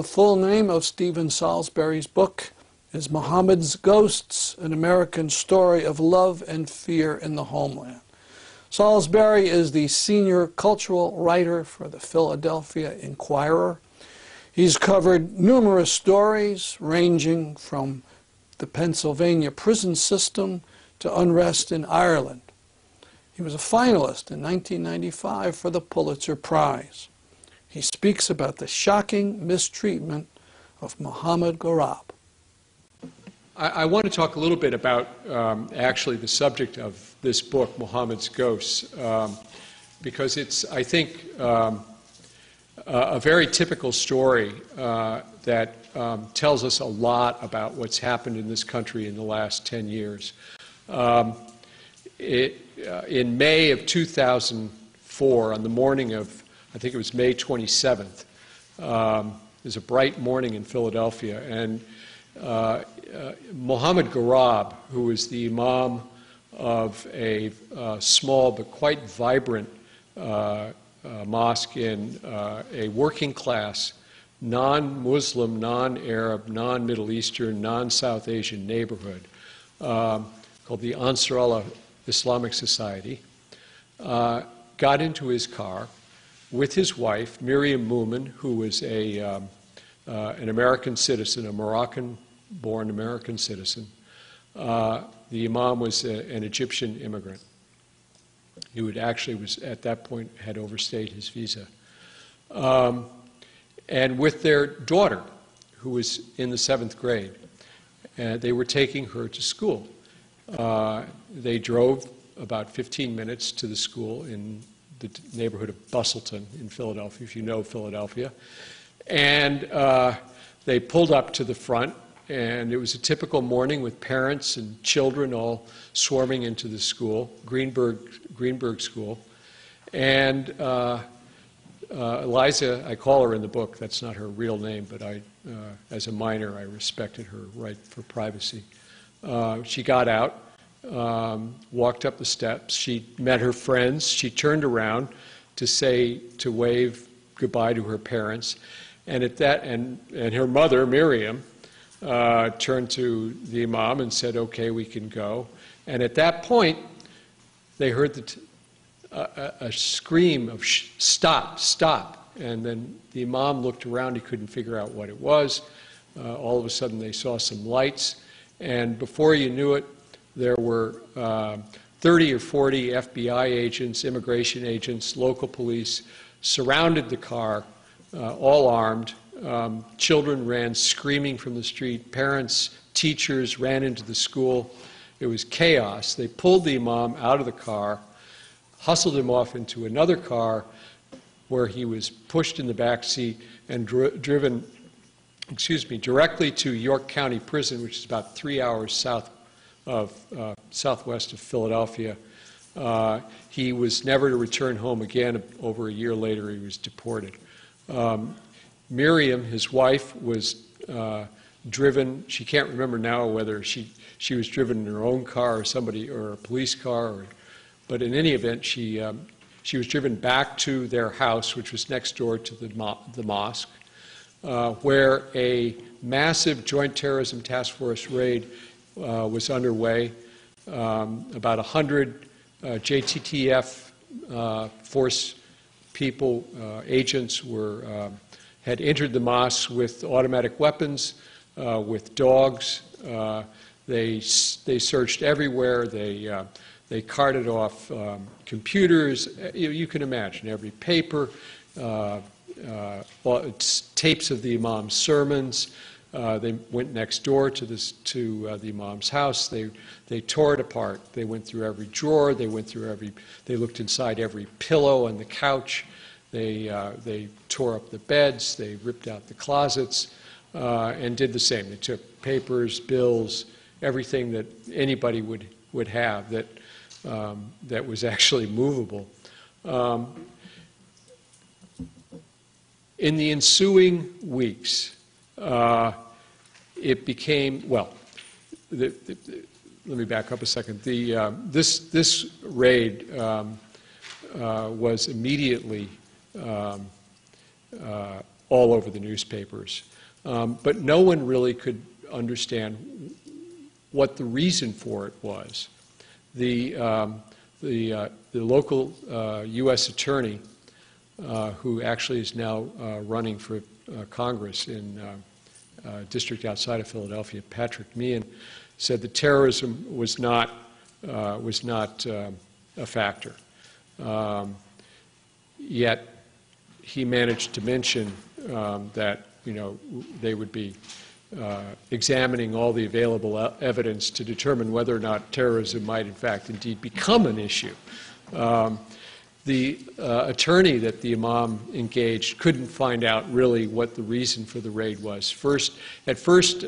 The full name of Stephen Salisbury's book is Muhammad's Ghosts, An American Story of Love and Fear in the Homeland. Salisbury is the senior cultural writer for the Philadelphia Inquirer. He's covered numerous stories ranging from the Pennsylvania prison system to unrest in Ireland. He was a finalist in 1995 for the Pulitzer Prize. He speaks about the shocking mistreatment of Muhammad Ghorab. I want to talk a little bit about actually the subject of this book, Muhammad's Ghosts, because it's, I think, a very typical story that tells us a lot about what's happened in this country in the last 10 years. In May of 2004, on the morning of, I think it was May 27th, it was a bright morning in Philadelphia, and Muhammad Ghorab, who was the imam of a small but quite vibrant mosque in a working class, non-Muslim, non-Arab, non-Middle Eastern, non-South Asian neighborhood called the Ansar Allah Islamic Society, got into his car with his wife, Miriam Moomin, who was an American citizen, a Moroccan-born American citizen. The imam was an Egyptian immigrant who at that point had overstayed his visa. And with their daughter, who was in the 7th grade, they were taking her to school. They drove about 15 minutes to the school in the neighborhood of Bustleton in Philadelphia, if you know Philadelphia. And they pulled up to the front, and it was a typical morning with parents and children all swarming into the school, Greenberg School. And Eliza, I call her in the book, that's not her real name, but as a minor, I respected her right for privacy. She got out, walked up the steps, she met her friends, she turned around to wave goodbye to her parents, and and her mother, Miriam, turned to the imam and said, okay, we can go. And at that point, they heard a scream of stop, stop. And then the imam looked around, he couldn't figure out what it was. All of a sudden they saw some lights, and before you knew it, there were 30 or 40 FBI agents, immigration agents, local police surrounded the car, all armed. Children ran screaming from the street. Parents, teachers ran into the school. It was chaos. They pulled the imam out of the car, hustled him off into another car where he was pushed in the back seat and driven, directly to York County Prison, which is about 3 hours southwest of Philadelphia. He was never to return home again. Over a year later, he was deported. Miriam, his wife, was driven. She can't remember now whether she was driven in her own car or a police car, but in any event, she was driven back to their house, which was next door to the mosque, where a massive Joint Terrorism Task Force raid was underway. About 100 JTTF force people, agents, had entered the mosque with automatic weapons, with dogs. They searched everywhere. They carted off computers. You can imagine every paper, tapes of the imam's sermons. They went next door to the imam's house. They tore it apart. They went through every drawer. They looked inside every pillow on the couch. They tore up the beds. They ripped out the closets and did the same. They took papers, bills, everything that anybody would have that was actually movable. In the ensuing weeks, it became, well, let me back up a second. This raid was immediately all over the newspapers. But no one really could understand what the reason for it was. The local U.S. attorney, who actually is now running for Congress in a district outside of Philadelphia, Patrick Meehan, said that terrorism was not a factor. Yet he managed to mention that they would be examining all the available evidence to determine whether or not terrorism might in fact indeed become an issue. The attorney that the imam engaged couldn't find out really what the reason for the raid was. At first,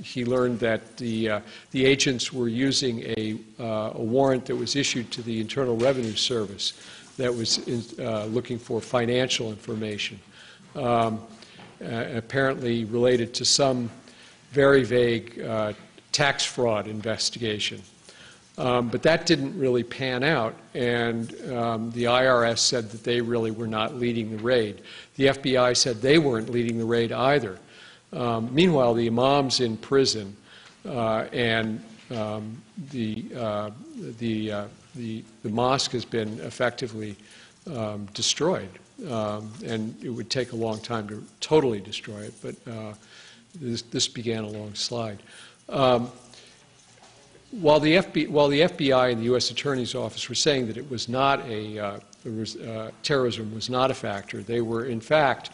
he learned that the agents were using a warrant that was issued to the Internal Revenue Service that was looking for financial information, apparently related to some very vague tax fraud investigation. But that didn't really pan out, and the IRS said that they really were not leading the raid. The FBI said they weren't leading the raid either. Meanwhile, the imam's in prison, and the mosque has been effectively destroyed, and it would take a long time to totally destroy it, but this began a long slide. While the FBI and the U.S. Attorney's Office were saying that it was not terrorism was not a factor, they were in fact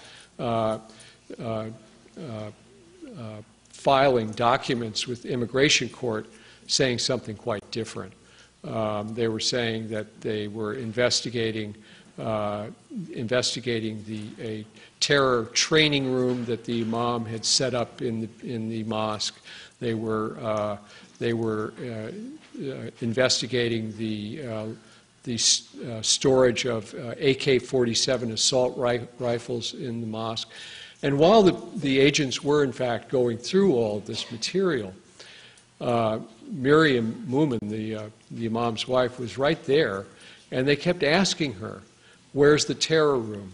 filing documents with the Immigration Court saying something quite different. They were saying that they were investigating a terror training room that the imam had set up in the mosque. They were investigating the storage of AK-47 assault rifles in the mosque. And while the agents were in fact going through all of this material, Miriam Moomin, the imam's wife, was right there, and they kept asking her, "Where's the terror room?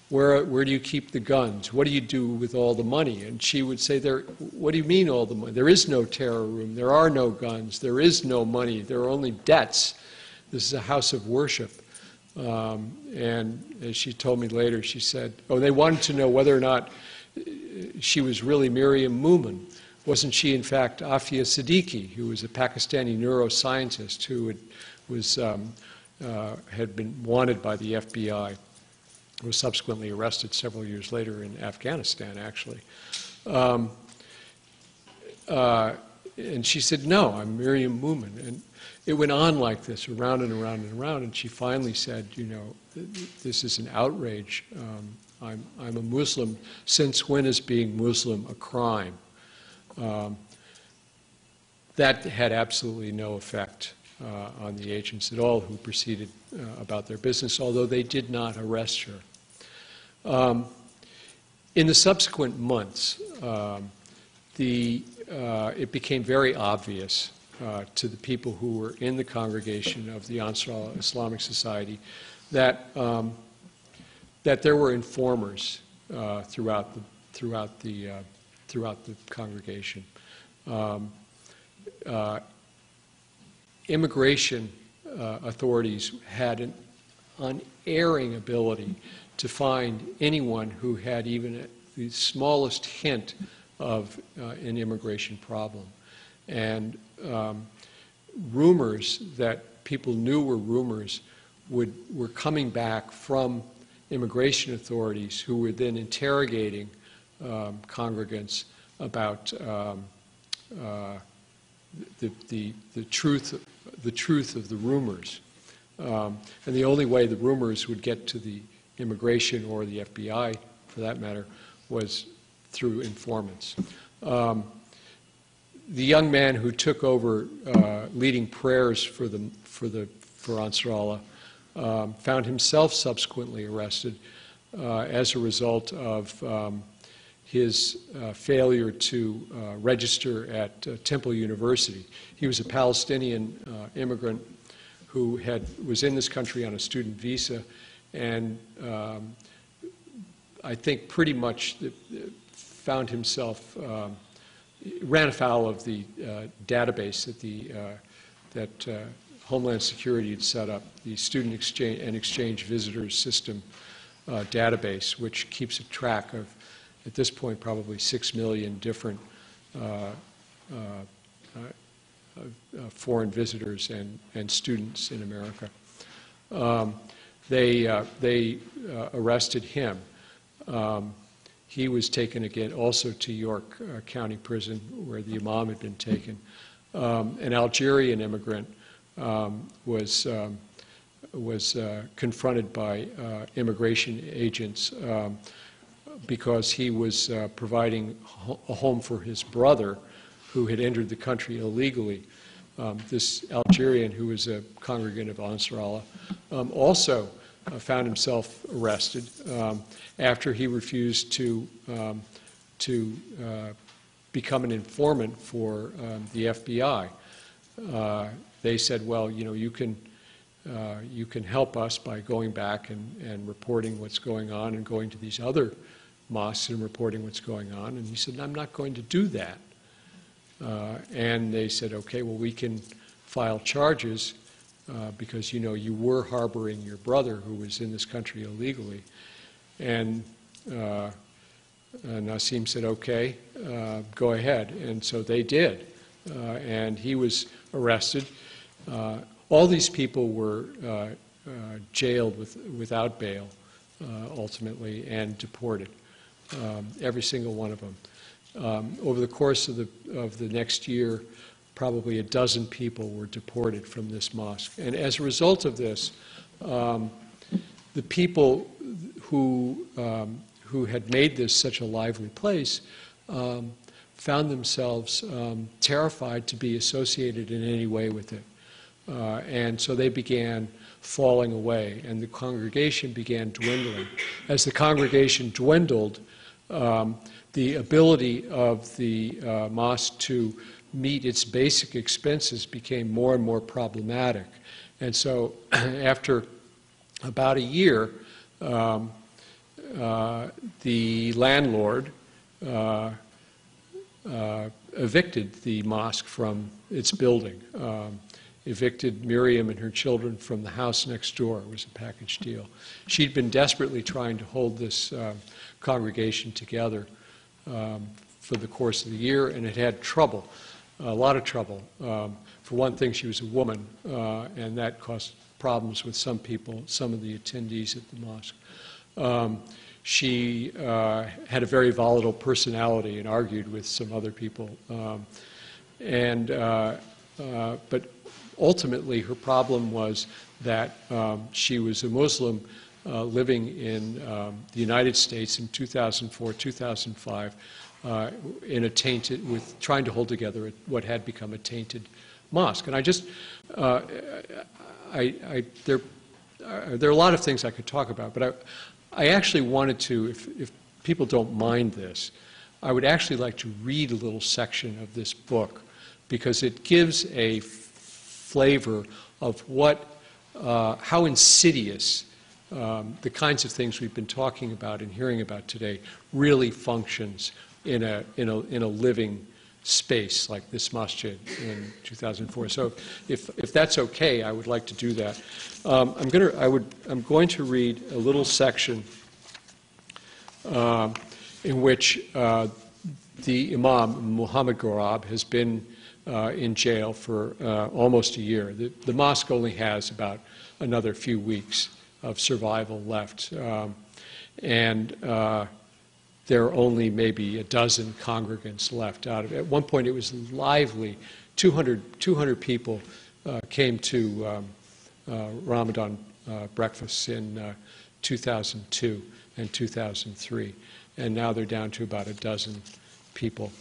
Where do you keep the guns? What do you do with all the money?" And she would say, "What do you mean all the money? There is no terror room. There are no guns. There is no money. There are only debts. This is a house of worship." And as she told me later, she said, oh, they wanted to know whether or not she was really Miriam Moomin. Wasn't she, in fact, Afia Siddiqui, who was a Pakistani neuroscientist who had been wanted by the FBI? Was subsequently arrested several years later in Afghanistan, actually. And she said, "No, I'm Miriam Moomin." And it went on like this, around and around and around, and she finally said, "This is an outrage. I'm a Muslim. Since when is being Muslim a crime?" That had absolutely no effect on the agents at all who proceeded about their business, although they did not arrest her. In the subsequent months, it became very obvious to the people who were in the congregation of the Ansar Islamic Society that there were informers throughout the congregation. Immigration authorities had an unerring ability to find anyone who had even the smallest hint of an immigration problem. And rumors that people knew were rumors were coming back from immigration authorities who were then interrogating congregants about the truth of the rumors. And the only way the rumors would get to the immigration or the FBI, for that matter, was through informants. The young man who took over leading prayers for Ansarallah found himself subsequently arrested as a result of his failure to register at Temple University. He was a Palestinian immigrant who was in this country on a student visa, and I think, pretty much found himself, ran afoul of the database that Homeland Security had set up, the Student Exchange and Exchange Visitors System database, which keeps a track of, at this point, probably 6 million different foreign visitors and students in America. They arrested him. He was taken again also to York County Prison, where the imam had been taken. An Algerian immigrant was confronted by immigration agents because he was providing a home for his brother, who had entered the country illegally. This Algerian, who was a congregant of Ansar Allah, also found himself arrested after he refused to become an informant for the FBI. They said, well, you know, you can help us by going back and reporting what's going on and going to these other mosques and reporting what's going on. And he said, I'm not going to do that. And they said, okay, well, we can file charges because, you know, you were harboring your brother who was in this country illegally. And Nassim said, okay, go ahead. And so they did. And he was arrested. All these people were jailed without bail, ultimately, and deported, every single one of them. Over the course of the next year, probably a dozen people were deported from this mosque. And as a result of this, the people who had made this such a lively place found themselves terrified to be associated in any way with it. And so they began falling away, and the congregation began dwindling. As the congregation dwindled, the ability of the mosque to meet its basic expenses became more and more problematic. And so after about a year, the landlord evicted the mosque from its building, evicted Miriam and her children from the house next door. It was a package deal. She'd been desperately trying to hold this congregation together for the course of the year, and it had trouble, a lot of trouble. For one thing, she was a woman, and that caused problems with some people, some of the attendees at the mosque. She had a very volatile personality and argued with some other people. But ultimately, her problem was that she was a Muslim living in the United States in 2004, 2005, in a tainted, with trying to hold together what had become a tainted mosque. And I just, there are a lot of things I could talk about, but I actually wanted to, if people don't mind this, I would actually like to read a little section of this book, because it gives a flavor of what, how insidious the kinds of things we've been talking about and hearing about today really functions in a living space like this masjid in 2004. So if that's okay, I would like to do that. I'm going to read a little section in which the Imam, Muhammad Ghorab, has been in jail for almost a year. The mosque only has about another few weeks of survival left. There are only maybe a dozen congregants left out of it. At one point, it was lively. 200 people came to Ramadan breakfasts in 2002 and 2003. And now they're down to about a dozen people.